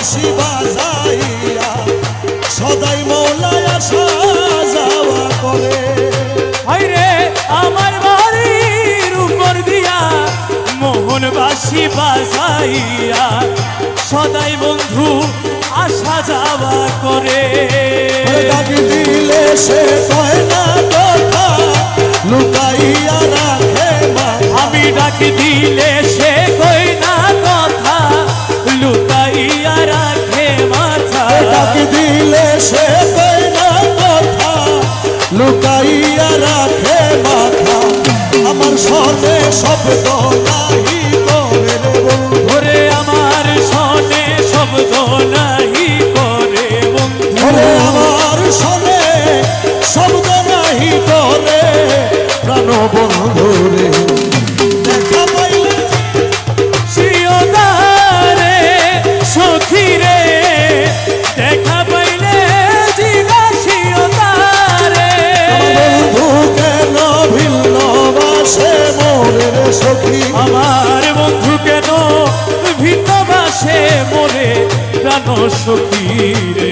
বাঁশি বাজাইয়া সদাই মৌলায় আসা যাওয়া করে। হায়রে আমার বাড়ির উপর দিয়া মোহন বাঁশি বাজাইয়া সদাই বন্ধু আসা যাওয়া করে। ডাক দিলে সে কয় না কথা লুকাইয়া রাখে মাথা। আমি ডাক দিলে সে কই না কথা লুকাইয়া রাখে মাথা। ডাক দিলে সে কয় না কথা লুকাইয়া রাখে মাথা। আমার সনে শব্দ নাহি করে রে বন্ধু, ওরে আমার সনে শব্দ নাহি করে বন্ধু। ওরে আমার সনে শব্দ নাহি করে প্রাণ বন্ধু রে। দেখা পাইলে শ্রীয়দারে সখী রে দেখা পাইলে জিজ্ঞাসিয়দারে। বন্ধু কেন ভিন্ন বাসে মোরে রে সখী। আমার বন্ধু কেন ভিন্ন বাসে মোরে প্রাণ সখী রে।